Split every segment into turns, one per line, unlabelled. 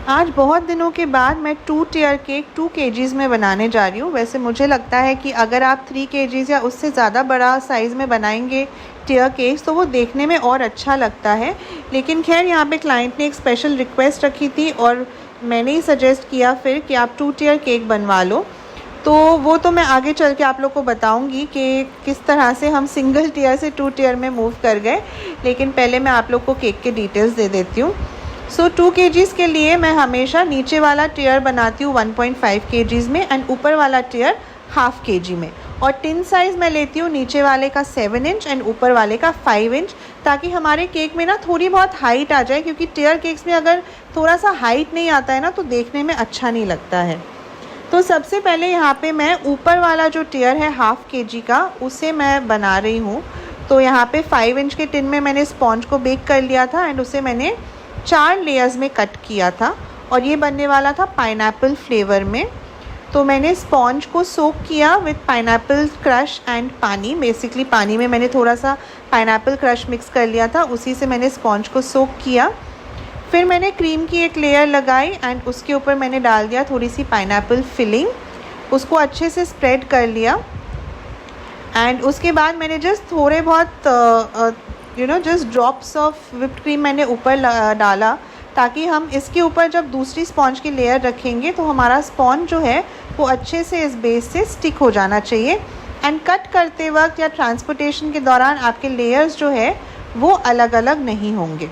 आज बहुत दिनों के बाद मैं 2 टियर केक 2 केजीज़ में बनाने जा रही हूँ। वैसे मुझे लगता है कि अगर आप 3 केजीज़ या उससे ज़्यादा बड़ा साइज़ में बनाएंगे टियर केक्स तो वो देखने में और अच्छा लगता है। लेकिन खैर यहाँ पे क्लाइंट ने एक स्पेशल रिक्वेस्ट रखी थी और मैंने ही सजेस्ट किया फिर कि आप 2 टियर केक बनवा लो। तो वो तो मैं आगे चल के आप लोग को बताऊंगी कि किस तरह से हम सिंगल टियर से 2 टियर में मूव कर गए। लेकिन पहले मैं आप लोग को केक के डिटेल्स दे देती हूँ। 2 केजीज़ के लिए मैं हमेशा नीचे वाला टियर बनाती हूँ 1.5 केजीज़ में एंड ऊपर वाला टियर हाफ केजी में। और टिन साइज़ मैं लेती हूँ नीचे वाले का 7 इंच एंड ऊपर वाले का 5 इंच, ताकि हमारे केक में ना थोड़ी बहुत हाइट आ जाए, क्योंकि टियर केक्स में अगर थोड़ा सा हाइट नहीं आता है ना तो देखने में अच्छा नहीं लगता है। तो सबसे पहले यहाँ पे मैं ऊपर वाला जो टियर है हाफ केजी का उसे मैं बना रही हूँ। तो यहाँ पे 5 इंच के टिन में मैंने स्पॉन्ज को बेक कर लिया था एंड उसे मैंने 4 लेयर्स में कट किया था और ये बनने वाला था पाइनएप्पल फ्लेवर में। तो मैंने स्पॉन्ज को सोक किया विद पाइनएप्पल क्रश एंड पानी। बेसिकली पानी में मैंने थोड़ा सा पाइनएप्पल क्रश मिक्स कर लिया था, उसी से मैंने स्पॉन्ज को सोक किया। फिर मैंने क्रीम की एक लेयर लगाई एंड उसके ऊपर मैंने डाल दिया थोड़ी सी पाइनएप्पल फिलिंग, उसको अच्छे से स्प्रेड कर लिया। एंड उसके बाद मैंने जस्ट थोड़े बहुत just drops of whipped cream मैंने ऊपर डाला, ताकि हम इसके ऊपर जब दूसरी स्पॉन्ज की लेयर रखेंगे तो हमारा स्पॉन्ज जो है वो अच्छे से इस बेस से स्टिक हो जाना चाहिए। एंड कट करते वक्त या ट्रांसपोर्टेशन के दौरान आपके लेयर्स जो है वो अलग अलग नहीं होंगे।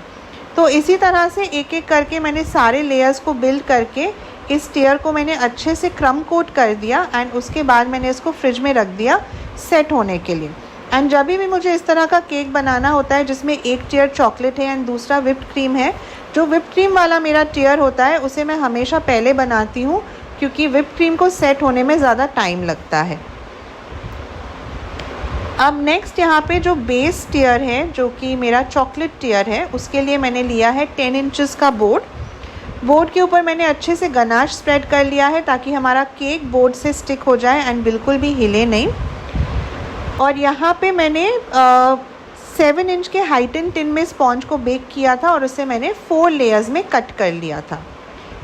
तो इसी तरह से एक एक करके मैंने सारे लेयर्स को बिल्ड करके इस टियर को मैंने अच्छे से क्रम कोट कर दिया एंड उसके बाद मैंने इसको फ्रिज में रख दिया सेट होने के लिए। एंड जब भी मुझे इस तरह का केक बनाना होता है जिसमें एक टियर चॉकलेट है एंड दूसरा व्हिप्ड क्रीम है, जो व्हिप्ड क्रीम वाला मेरा टियर होता है उसे मैं हमेशा पहले बनाती हूँ, क्योंकि व्हिप्ड क्रीम को सेट होने में ज़्यादा टाइम लगता है। अब नेक्स्ट यहाँ पे जो बेस टियर है जो कि मेरा चॉकलेट टियर है, उसके लिए मैंने लिया है 10 इंचेस का बोर्ड के ऊपर मैंने अच्छे से गनाश स्प्रेड कर लिया है ताकि हमारा केक बोर्ड से स्टिक हो जाए एंड बिल्कुल भी हिले नहीं। और यहाँ पे मैंने 7 इंच के हाइटन टिन में स्पॉन्ज को बेक किया था और उसे मैंने 4 लेयर्स में कट कर लिया था।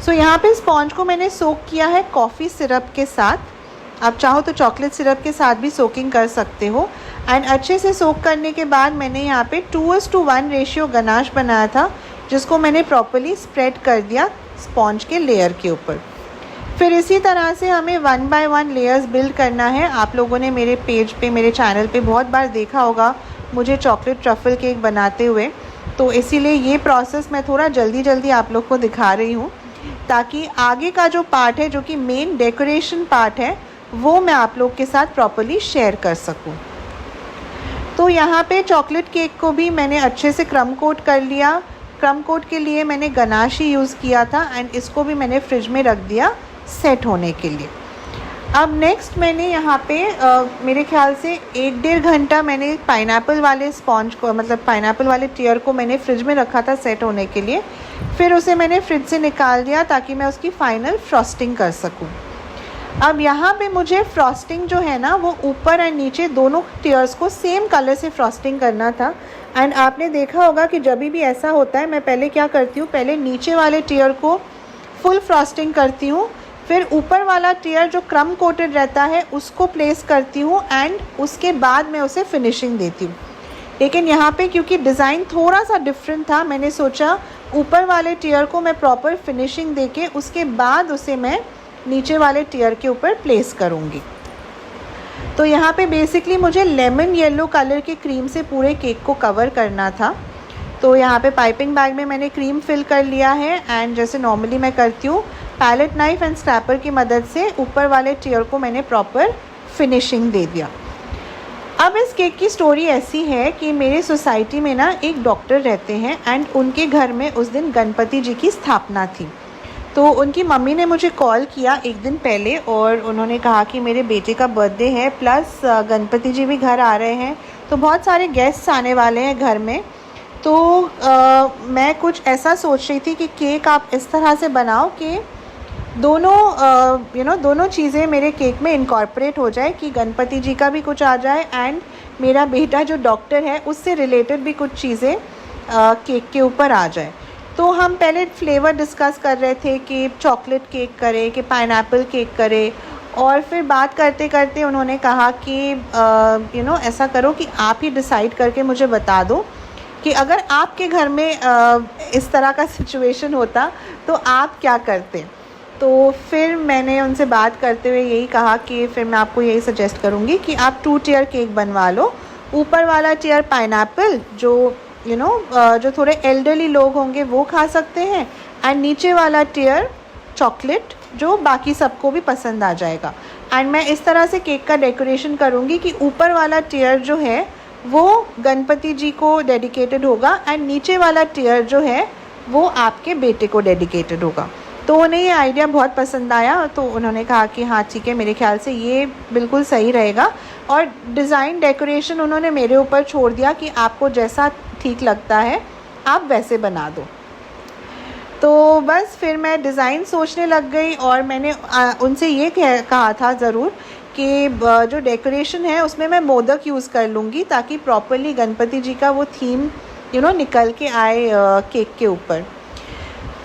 सो यहाँ पे स्पॉन्ज को मैंने सोक किया है कॉफ़ी सिरप के साथ, आप चाहो तो चॉकलेट सिरप के साथ भी सोकिंग कर सकते हो। एंड अच्छे से सोक करने के बाद मैंने यहाँ पे 2:1 रेशियो गनाश बनाया था, जिसको मैंने प्रॉपर्ली स्प्रेड कर दिया स्पॉन्ज के लेयर के ऊपर। फिर इसी तरह से हमें 1 बाय 1 लेयर्स बिल्ड करना है। आप लोगों ने मेरे पेज पे, मेरे चैनल पे बहुत बार देखा होगा मुझे चॉकलेट ट्रफ़ल केक बनाते हुए, तो इसीलिए ये प्रोसेस मैं थोड़ा जल्दी आप लोग को दिखा रही हूँ, ताकि आगे का जो पार्ट है जो कि मेन डेकोरेशन पार्ट है वो मैं आप लोग के साथ प्रॉपर्ली शेयर कर सकूं। तो यहाँ पे चॉकलेट केक को भी मैंने अच्छे से क्रम कोट कर लिया। क्रम कोट के लिए मैंने गनाश ही यूज़ किया था एंड इसको भी मैंने फ्रिज में रख दिया सेट होने के लिए। अब नेक्स्ट मैंने यहाँ पे मेरे ख्याल से 1-1.5 घंटा मैंने पाइनएप्पल वाले स्पॉन्ज को, मतलब पाइनएप्पल वाले टियर को मैंने फ्रिज में रखा था सेट होने के लिए। फिर उसे मैंने फ्रिज से निकाल दिया ताकि मैं उसकी फ़ाइनल फ्रॉस्टिंग कर सकूँ। अब यहाँ पे मुझे फ्रॉस्टिंग जो है ना वो ऊपर एंड नीचे दोनों टियर्स को सेम कलर से फ्रॉस्टिंग करना था। एंड आपने देखा होगा कि जब भी ऐसा होता है मैं पहले क्या करती हूँ, पहले नीचे वाले टियर को फुल फ्रॉस्टिंग करती हूँ, फिर ऊपर वाला टियर जो क्रम कोटेड रहता है उसको प्लेस करती हूँ एंड उसके बाद मैं उसे फिनिशिंग देती हूँ। लेकिन यहाँ पे क्योंकि डिज़ाइन थोड़ा सा डिफरेंट था, मैंने सोचा ऊपर वाले टियर को मैं प्रॉपर फिनिशिंग देके उसके बाद उसे मैं नीचे वाले टियर के ऊपर प्लेस करूँगी। तो यहाँ पे बेसिकली मुझे लेमन येलो कलर के क्रीम से पूरे केक को कवर करना था। तो यहाँ पे पाइपिंग बैग में मैंने क्रीम फिल कर लिया है एंड जैसे नॉर्मली मैं करती हूँ पैलेट नाइफ एंड स्क्रैपर की मदद से ऊपर वाले टियर को मैंने प्रॉपर फिनिशिंग दे दिया। अब इस केक की स्टोरी ऐसी है कि मेरे सोसाइटी में ना एक डॉक्टर रहते हैं एंड उनके घर में उस दिन गणपति जी की स्थापना थी। तो उनकी मम्मी ने मुझे कॉल किया एक दिन पहले और उन्होंने कहा कि मेरे बेटे का बर्थडे है प्लस गणपति जी भी घर आ रहे हैं, तो बहुत सारे गेस्ट्स आने वाले हैं घर में। तो मैं कुछ ऐसा सोच रही थी कि केक आप इस तरह से बनाओ कि दोनों चीज़ें मेरे केक में इनकॉर्पोरेट हो जाए, कि गणपति जी का भी कुछ आ जाए एंड मेरा बेटा जो डॉक्टर है उससे रिलेटेड भी कुछ चीज़ें केक के ऊपर आ जाए। तो हम पहले फ्लेवर डिस्कस कर रहे थे कि चॉकलेट केक करें कि पाइनएप्पल केक करें, और फिर बात करते करते उन्होंने कहा कि ऐसा करो कि आप ही डिसाइड करके मुझे बता दो कि अगर आपके घर में इस तरह का सिचुएशन होता तो आप क्या करते। तो फिर मैंने उनसे बात करते हुए यही कहा कि फिर मैं आपको यही सजेस्ट करूँगी कि आप 2 टियर केक बनवा लो। ऊपर वाला टियर पाइनएप्पल जो जो थोड़े एल्डरली लोग होंगे वो खा सकते हैं, एंड नीचे वाला टियर चॉकलेट जो बाकी सबको भी पसंद आ जाएगा। एंड मैं इस तरह से केक का डेकोरेशन करूँगी कि ऊपर वाला टियर जो है वो गणपति जी को डेडिकेटेड होगा, एंड नीचे वाला टियर जो है वो आपके बेटे को डेडिकेटेड होगा। तो उन्हें ये आइडिया बहुत पसंद आया, तो उन्होंने कहा कि हाँ ठीक है, मेरे ख्याल से ये बिल्कुल सही रहेगा। और डिज़ाइन डेकोरेशन उन्होंने मेरे ऊपर छोड़ दिया कि आपको जैसा ठीक लगता है आप वैसे बना दो। तो बस फिर मैं डिज़ाइन सोचने लग गई, और मैंने उनसे ये कहा था ज़रूर कि जो डेकोरेशन है उसमें मैं मोदक यूज़ कर लूँगी ताकि प्रॉपरली गणपति जी का वो थीम निकल के आए केक के ऊपर।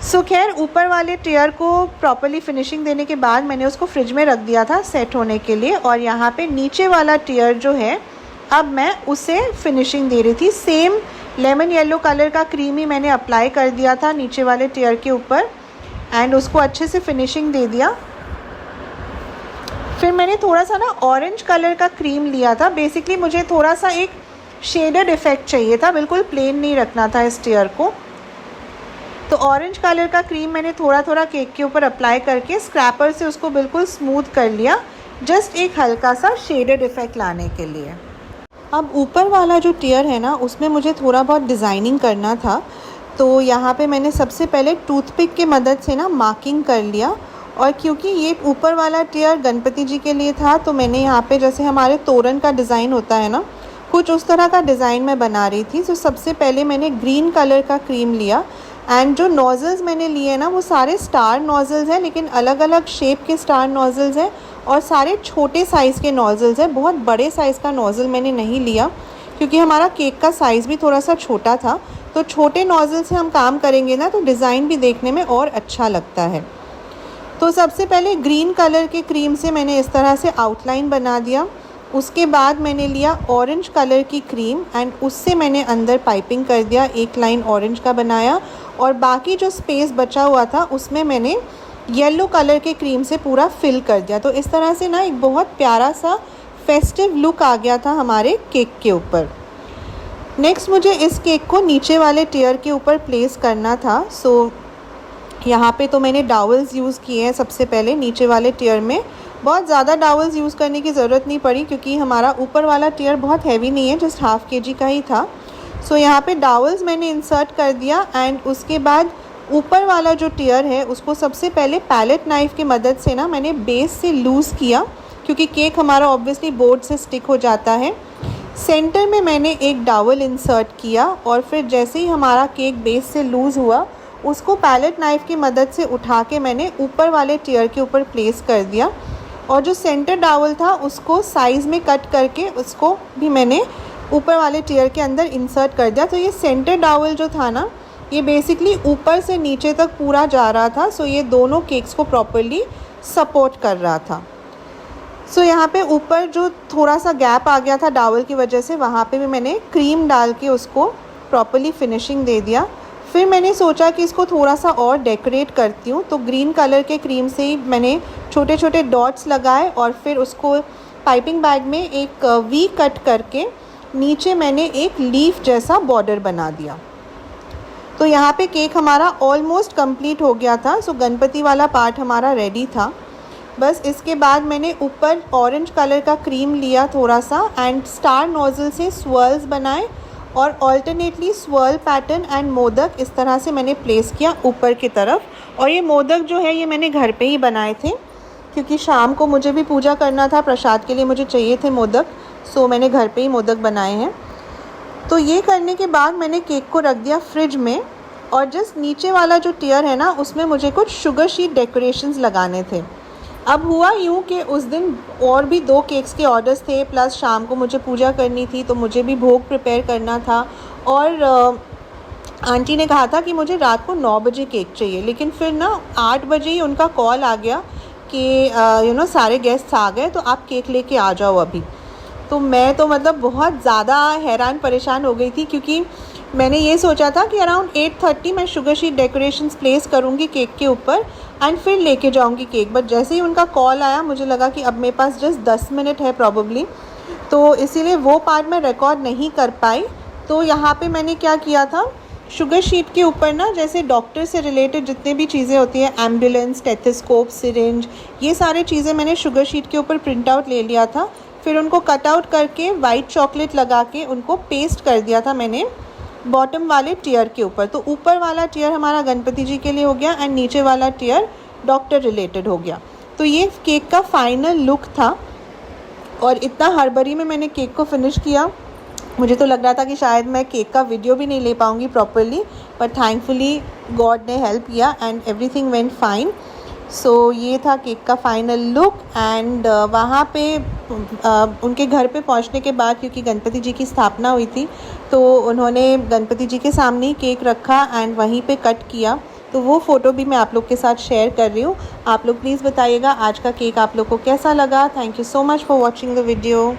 सो खैर, ऊपर वाले टियर को प्रॉपरली फिनिशिंग देने के बाद मैंने उसको फ्रिज में रख दिया था सेट होने के लिए, और यहाँ पे नीचे वाला टियर जो है अब मैं उसे फिनिशिंग दे रही थी। सेम लेमन येलो कलर का क्रीम ही मैंने अप्लाई कर दिया था नीचे वाले टियर के ऊपर, एंड उसको अच्छे से फिनिशिंग दे दिया। फिर मैंने थोड़ा सा ना ऑरेंज कलर का क्रीम लिया था। बेसिकली मुझे थोड़ा सा एक शेडेड इफ़ेक्ट चाहिए था, बिल्कुल प्लेन नहीं रखना था इस टियर को। तो ऑरेंज कलर का क्रीम मैंने थोड़ा थोड़ा केक के ऊपर अप्लाई करके स्क्रैपर से उसको बिल्कुल स्मूथ कर लिया, जस्ट एक हल्का सा शेडेड इफ़ेक्ट लाने के लिए। अब ऊपर वाला जो टियर है ना उसमें मुझे थोड़ा बहुत डिज़ाइनिंग करना था, तो यहाँ पे मैंने सबसे पहले टूथपिक की मदद से ना मार्किंग कर लिया। और क्योंकि ये ऊपर वाला टियर गणपति जी के लिए था, तो मैंने यहाँ पे जैसे हमारे तोरण का डिज़ाइन होता है ना, कुछ उस तरह का डिज़ाइन मैं बना रही थी। तो सबसे पहले मैंने ग्रीन कलर का क्रीम लिया, एंड जो नोज़ल्स मैंने लिए ना वो सारे स्टार नोज़ल्स हैं, लेकिन अलग अलग शेप के स्टार नोज़ल्स हैं और सारे छोटे साइज़ के नोज़ल्स हैं। बहुत बड़े साइज़ का नोज़ल मैंने नहीं लिया क्योंकि हमारा केक का साइज़ भी थोड़ा सा छोटा था। तो छोटे नोज़ल से हम काम करेंगे ना तो डिज़ाइन भी देखने में और अच्छा लगता है। तो सबसे पहले ग्रीन कलर के क्रीम से मैंने इस तरह से आउटलाइन बना दिया। उसके बाद मैंने लिया ऑरेंज कलर की क्रीम, एंड उससे मैंने अंदर पाइपिंग कर दिया, एक लाइन ऑरेंज का बनाया, और बाकी जो स्पेस बचा हुआ था उसमें मैंने येलो कलर के क्रीम से पूरा फिल कर दिया। तो इस तरह से ना एक बहुत प्यारा सा फेस्टिव लुक आ गया था हमारे केक के ऊपर। नेक्स्ट मुझे इस केक को नीचे वाले टियर के ऊपर प्लेस करना था। सो यहाँ पे तो मैंने डावल्स यूज़ किए हैं सबसे पहले नीचे वाले टियर में। बहुत ज़्यादा डावल्स यूज़ करने की ज़रूरत नहीं पड़ी क्योंकि हमारा ऊपर वाला टियर बहुत हैवी नहीं है, जस्ट हाफ kg का ही था। सो यहाँ पे डावल्स मैंने इंसर्ट कर दिया, एंड उसके बाद ऊपर वाला जो टियर है उसको सबसे पहले पैलेट नाइफ़ की मदद से ना मैंने बेस से लूज़ किया क्योंकि केक हमारा ऑब्वियसली बोर्ड से स्टिक हो जाता है। सेंटर में मैंने एक डावल इंसर्ट किया, और फिर जैसे ही हमारा केक बेस से लूज़ हुआ उसको पैलेट नाइफ़ की मदद से उठा के मैंने ऊपर वाले टियर के ऊपर प्लेस कर दिया, और जो सेंटर डावल था उसको साइज़ में कट करके उसको भी मैंने ऊपर वाले टियर के अंदर इंसर्ट कर दिया। तो ये सेंटर डावल जो था ना ये बेसिकली ऊपर से नीचे तक पूरा जा रहा था। सो ये दोनों केक्स को प्रॉपरली सपोर्ट कर रहा था। सो यहाँ पे ऊपर जो थोड़ा सा गैप आ गया था डावल की वजह से, वहाँ पे भी मैंने क्रीम डाल के उसको प्रॉपरली फिनिशिंग दे दिया। फिर मैंने सोचा कि इसको थोड़ा सा और डेकोरेट करती हूँ, तो ग्रीन कलर के क्रीम से ही मैंने छोटे छोटे डॉट्स लगाए, और फिर उसको पाइपिंग बैग में एक वी कट करके नीचे मैंने एक लीफ जैसा बॉर्डर बना दिया। तो यहाँ पे केक हमारा ऑलमोस्ट कंप्लीट हो गया था। सो गणपति वाला पार्ट हमारा रेडी था। बस इसके बाद मैंने ऊपर ऑरेंज कलर का क्रीम लिया थोड़ा सा, एंड स्टार नोज़ल से स्वर्ल्स बनाए, और alternately swirl pattern and modak इस तरह से मैंने प्लेस किया ऊपर की तरफ। और ये मोदक जो है ये मैंने घर पे ही बनाए थे क्योंकि शाम को मुझे भी पूजा करना था, प्रसाद के लिए मुझे चाहिए थे मोदक। सो मैंने घर पे ही मोदक बनाए हैं। तो ये करने के बाद मैंने केक को रख दिया फ्रिज में, और जस्ट नीचे वाला जो टियर है ना उसमें मुझे कुछ शुगर शीट डेकोरेशंस लगाने थे। अब हुआ यूँ कि उस दिन और भी 2 केक्स के ऑर्डर्स थे, प्लस शाम को मुझे पूजा करनी थी तो मुझे भी भोग प्रिपेयर करना था, और आंटी ने कहा था कि मुझे रात को 9 बजे केक चाहिए, लेकिन फिर ना 8 बजे ही उनका कॉल आ गया कि सारे गेस्ट्स आ गए तो आप केक लेके आ जाओ अभी। तो मैं तो मतलब बहुत ज़्यादा हैरान परेशान हो गई थी, क्योंकि मैंने ये सोचा था कि अराउंड 8:30 मैं शुगर शीट डेकोरेशंस प्लेस करूँगी केक के ऊपर एंड फिर लेके जाऊँगी केक। बट जैसे ही उनका कॉल आया मुझे लगा कि अब मेरे पास जस्ट 10 मिनट है प्रॉबेबली, तो इसीलिए वो पार्ट मैं रिकॉर्ड नहीं कर पाई। तो यहाँ पे मैंने क्या किया था, शुगर शीट के ऊपर ना जैसे डॉक्टर से रिलेटेड जितने भी चीज़ें होती हैं, एम्बुलेंस, स्टेथोस्कोप, सिरिंज, ये सारे चीज़ें मैंने शुगर शीट के ऊपर प्रिंट आउट ले लिया था। फिर उनको कट आउट करके वाइट चॉकलेट लगा के उनको पेस्ट कर दिया था मैंने बॉटम वाले टियर के ऊपर। तो ऊपर वाला टियर हमारा गणपति जी के लिए हो गया एंड नीचे वाला टियर डॉक्टर रिलेटेड हो गया। तो ये केक का फाइनल लुक था और इतना हड़बड़ी में मैंने केक को फिनिश किया। मुझे तो लग रहा था कि शायद मैं केक का वीडियो भी नहीं ले पाऊँगी प्रॉपरली, बट थैंकफुली गॉड ने हेल्प किया एंड एवरीथिंग वेंट फाइन। सो ये था केक का फाइनल लुक। एंड वहाँ पे उनके घर पे पहुँचने के बाद, क्योंकि गणपति जी की स्थापना हुई थी, तो उन्होंने गणपति जी के सामने ही केक रखा एंड वहीं पे कट किया। तो वो फ़ोटो भी मैं आप लोग के साथ शेयर कर रही हूँ। आप लोग प्लीज़ बताइएगा आज का केक आप लोग को कैसा लगा। Thank you so much for watching the video.